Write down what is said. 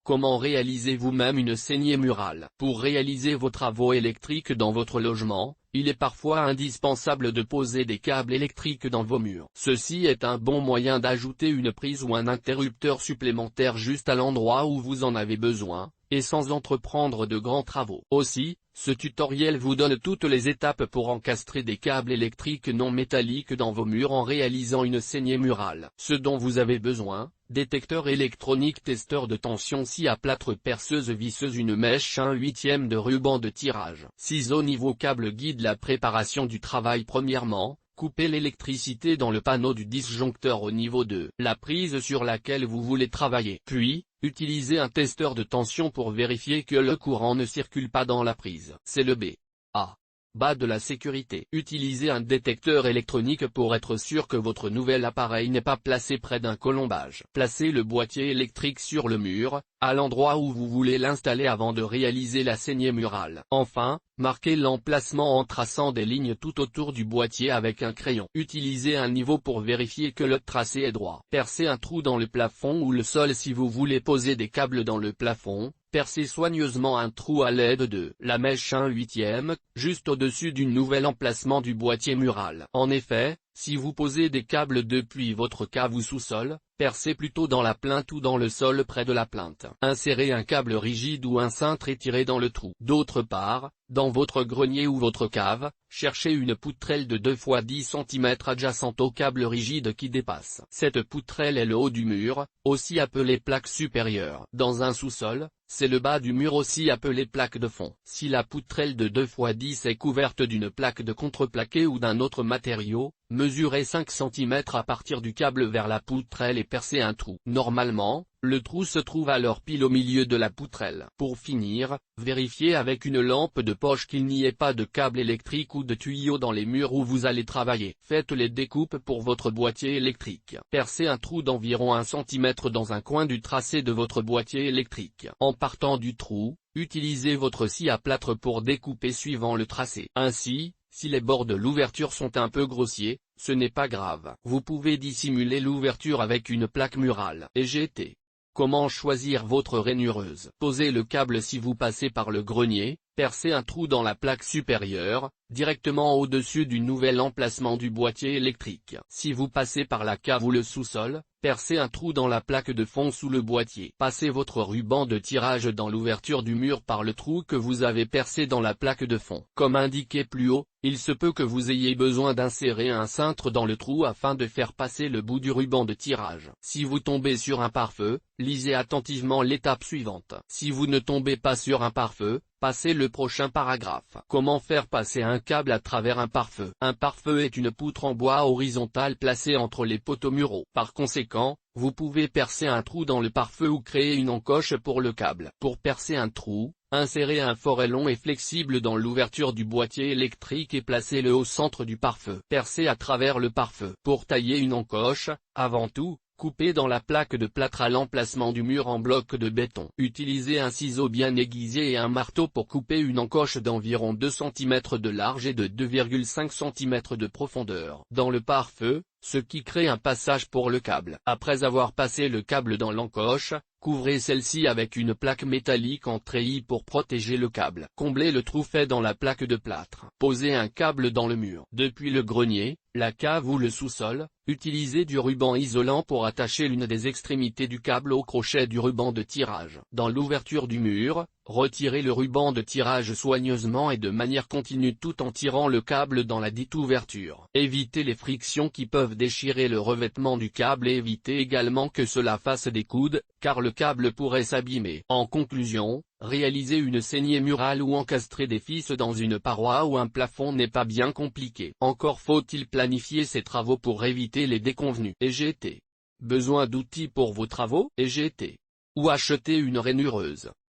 Comment réaliser vous-même une saignée murale? Pour réaliser vos travaux électriques dans votre logement, il est parfois indispensable de poser des câbles électriques dans vos murs. Ceci est un bon moyen d'ajouter une prise ou un interrupteur supplémentaire juste à l'endroit où vous en avez besoin, et sans entreprendre de grands travaux. Aussi, ce tutoriel vous donne toutes les étapes pour encastrer des câbles électriques non métalliques dans vos murs en réalisant une saignée murale. Ce dont vous avez besoin: détecteur électronique, testeur de tension, scie à plâtre, perceuse, visseuse, une mèche, 1/8 de ruban de tirage. Ciseaux niveau câble guide la préparation du travail. Premièrement, coupez l'électricité dans le panneau du disjoncteur au niveau de la prise sur laquelle vous voulez travailler. Puis, utilisez un testeur de tension pour vérifier que le courant ne circule pas dans la prise. C'est le bas de la sécurité. Utilisez un détecteur électronique pour être sûr que votre nouvel appareil n'est pas placé près d'un colombage. Placez le boîtier électrique sur le mur, à l'endroit où vous voulez l'installer avant de réaliser la saignée murale. Enfin, marquez l'emplacement en traçant des lignes tout autour du boîtier avec un crayon. Utilisez un niveau pour vérifier que le tracé est droit. Percez un trou dans le plafond ou le sol si vous voulez poser des câbles dans le plafond. Percez soigneusement un trou à l'aide de la mèche 1/8, juste au-dessus du nouvel emplacement du boîtier mural. En effet, si vous posez des câbles depuis votre cave ou sous-sol, percez plutôt dans la plinthe ou dans le sol près de la plinthe. Insérez un câble rigide ou un cintre et tirez dans le trou. D'autre part, dans votre grenier ou votre cave, cherchez une poutrelle de 2 x 10 cm adjacente au câble rigide qui dépasse. Cette poutrelle est le haut du mur, aussi appelé plaque supérieure. Dans un sous-sol, c'est le bas du mur, aussi appelé plaque de fond. Si la poutrelle de 2 x 10 est couverte d'une plaque de contreplaqué ou d'un autre matériau, mesurez 5 cm à partir du câble vers la poutrelle et percez un trou. Normalement, le trou se trouve alors pile au milieu de la poutrelle. Pour finir, vérifiez avec une lampe de poche qu'il n'y ait pas de câble électrique ou de tuyau dans les murs où vous allez travailler. Faites les découpes pour votre boîtier électrique. Percez un trou d'environ 1 cm dans un coin du tracé de votre boîtier électrique. En partant du trou, utilisez votre scie à plâtre pour découper suivant le tracé. Ainsi, si les bords de l'ouverture sont un peu grossiers, ce n'est pas grave. Vous pouvez dissimuler l'ouverture avec une plaque murale. EGT. Comment choisir votre rainureuse? Posez le câble si vous passez par le grenier, percez un trou dans la plaque supérieure, directement au-dessus du nouvel emplacement du boîtier électrique. Si vous passez par la cave ou le sous-sol, percez un trou dans la plaque de fond sous le boîtier. Passez votre ruban de tirage dans l'ouverture du mur par le trou que vous avez percé dans la plaque de fond. Comme indiqué plus haut, il se peut que vous ayez besoin d'insérer un cintre dans le trou afin de faire passer le bout du ruban de tirage. Si vous tombez sur un pare-feu, lisez attentivement l'étape suivante. Si vous ne tombez pas sur un pare-feu, passez le prochain paragraphe. Comment faire passer un câble à travers un pare-feu? Un pare-feu est une poutre en bois horizontale placée entre les poteaux muraux. Par conséquent, vous pouvez percer un trou dans le pare-feu ou créer une encoche pour le câble. Pour percer un trou, insérez un forêt long et flexible dans l'ouverture du boîtier électrique et placez-le au centre du pare-feu. Percez à travers le pare-feu. Pour tailler une encoche, avant tout, coupez dans la plaque de plâtre à l'emplacement du mur en bloc de béton. Utilisez un ciseau bien aiguisé et un marteau pour couper une encoche d'environ 2 cm de large et de 2,5 cm de profondeur dans le pare-feu, ce qui crée un passage pour le câble. Après avoir passé le câble dans l'encoche, couvrez celle-ci avec une plaque métallique en treillis pour protéger le câble. Comblez le trou fait dans la plaque de plâtre. Posez un câble dans le mur. Depuis le grenier, la cave ou le sous-sol, utilisez du ruban isolant pour attacher l'une des extrémités du câble au crochet du ruban de tirage. Dans l'ouverture du mur, retirez le ruban de tirage soigneusement et de manière continue tout en tirant le câble dans la dite ouverture. Évitez les frictions qui peuvent déchirer le revêtement du câble et évitez également que cela fasse des coudes, car le câble pourrait s'abîmer. En conclusion, réaliser une saignée murale ou encastrer des fils dans une paroi ou un plafond n'est pas bien compliqué. Encore faut-il planifier ces travaux pour éviter les déconvenues. EGT. Besoin d'outils pour vos travaux? EGT. Ou acheter une rainureuse?